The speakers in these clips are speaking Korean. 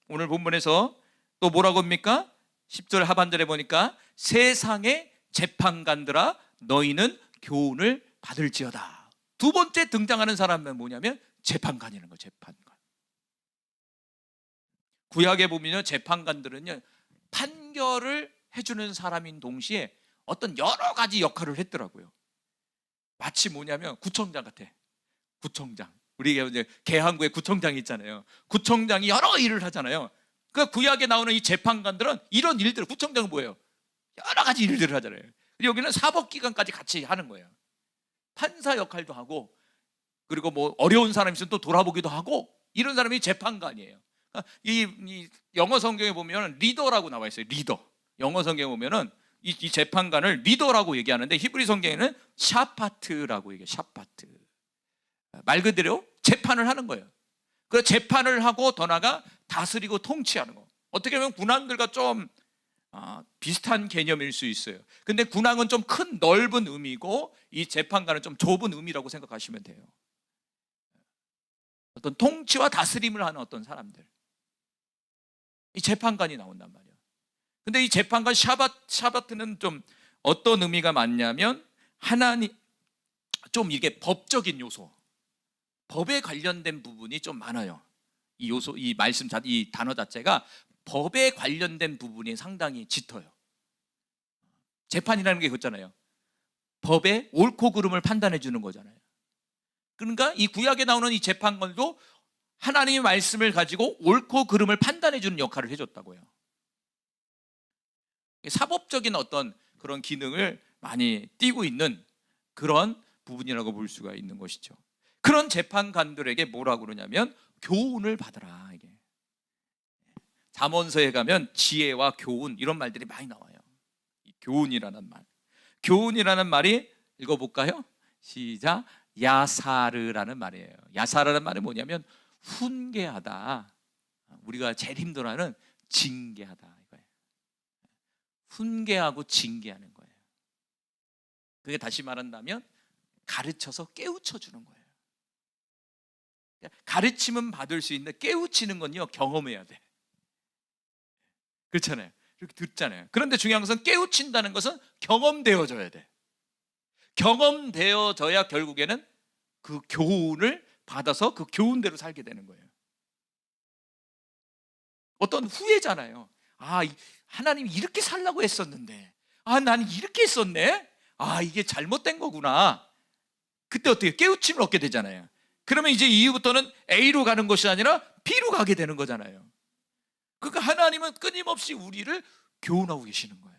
오늘 본문에서 또 뭐라고 합니까? 10절 하반절에 보니까 세상의 재판관들아 너희는 교훈을 받을지어다. 두 번째 등장하는 사람은 뭐냐면 재판관이라는 거예요. 재판관. 구약에 보면 재판관들은요, 판결을 해주는 사람인 동시에 어떤 여러 가지 역할을 했더라고요. 마치 뭐냐면 구청장 같아. 구청장. 우리가 이제 계항구에 구청장이 있잖아요. 구청장이 여러 일을 하잖아요. 그 구약에 나오는 이 재판관들은 이런 일들, 구청장은 뭐예요? 여러 가지 일들을 하잖아요. 여기는 사법기관까지 같이 하는 거예요. 판사 역할도 하고, 그리고 뭐 어려운 사람이 있으면 또 돌아보기도 하고, 이런 사람이 재판관이에요. 이 영어 성경에 보면 리더라고 나와 있어요. 리더. 영어 성경에 보면은 이 재판관을 리더라고 얘기하는데 히브리 성경에는 샤파트라고 얘기해요. 샤파트. 말 그대로 재판을 하는 거예요. 그 재판을 하고 더 나아가 다스리고 통치하는 거. 어떻게 보면 군왕들과 좀 비슷한 개념일 수 있어요. 근데 군왕은 좀 큰 넓은 의미고 이 재판관은 좀 좁은 의미라고 생각하시면 돼요. 어떤 통치와 다스림을 하는 어떤 사람들, 이 재판관이 나온단 말이에요. 근데 이 재판관 샤바트는 좀 어떤 의미가 많냐면 하나님, 좀 이게 법적인 요소, 법에 관련된 부분이 좀 많아요. 이 요소, 이 말씀, 이 단어 자체가 법에 관련된 부분이 상당히 짙어요. 재판이라는 게 그렇잖아요. 법의 옳고 그름을 판단해 주는 거잖아요. 그러니까 이 구약에 나오는 이 재판관도 하나님의 말씀을 가지고 옳고 그름을 판단해 주는 역할을 해줬다고요. 사법적인 어떤 그런 기능을 많이 띠고 있는 그런 부분이라고 볼 수가 있는 것이죠. 그런 재판관들에게 뭐라고 그러냐면 교훈을 받아라. 이게 잠언서에 가면 지혜와 교훈 이런 말들이 많이 나와요. 이 교훈이라는 말, 교훈이라는 말이 읽어볼까요? 시작. 야사르라는 말이에요. 야사르라는 말이 뭐냐면 훈계하다. 우리가 제일 힘들어하는 징계하다 이거예요. 훈계하고 징계하는 거예요. 그게 다시 말한다면 가르쳐서 깨우쳐 주는 거예요. 가르침은 받을 수 있는데 깨우치는 건요, 경험해야 돼. 그렇잖아요. 이렇게 듣잖아요. 그런데 중요한 것은 깨우친다는 것은 경험되어져야 돼. 경험되어져야 결국에는 그 교훈을 받아서 그 교훈대로 살게 되는 거예요. 어떤 후회잖아요. 하나님이 이렇게 살라고 했었는데 나는 이렇게 했었네. 이게 잘못된 거구나. 그때 어떻게 깨우침을 얻게 되잖아요. 그러면 이제 이후부터는 A로 가는 것이 아니라 B로 가게 되는 거잖아요. 그러니까 하나님은 끊임없이 우리를 교훈하고 계시는 거예요.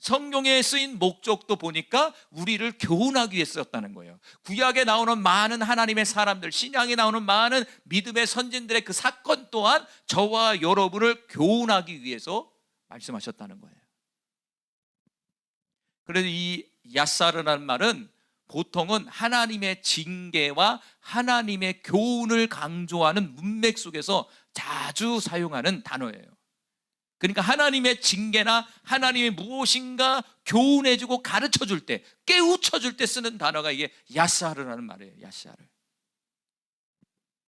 성경에 쓰인 목적도 보니까 우리를 교훈하기 위해 썼다는 거예요. 구약에 나오는 많은 하나님의 사람들, 신약에 나오는 많은 믿음의 선진들의 그 사건 또한 저와 여러분을 교훈하기 위해서 말씀하셨다는 거예요. 그래서 이 야사르라는 말은 보통은 하나님의 징계와 하나님의 교훈을 강조하는 문맥 속에서 자주 사용하는 단어예요. 그러니까 하나님의 징계나 하나님의 무엇인가 교훈해주고 가르쳐줄 때, 깨우쳐줄 때 쓰는 단어가 이게 야사르라는 말이에요. 야사르.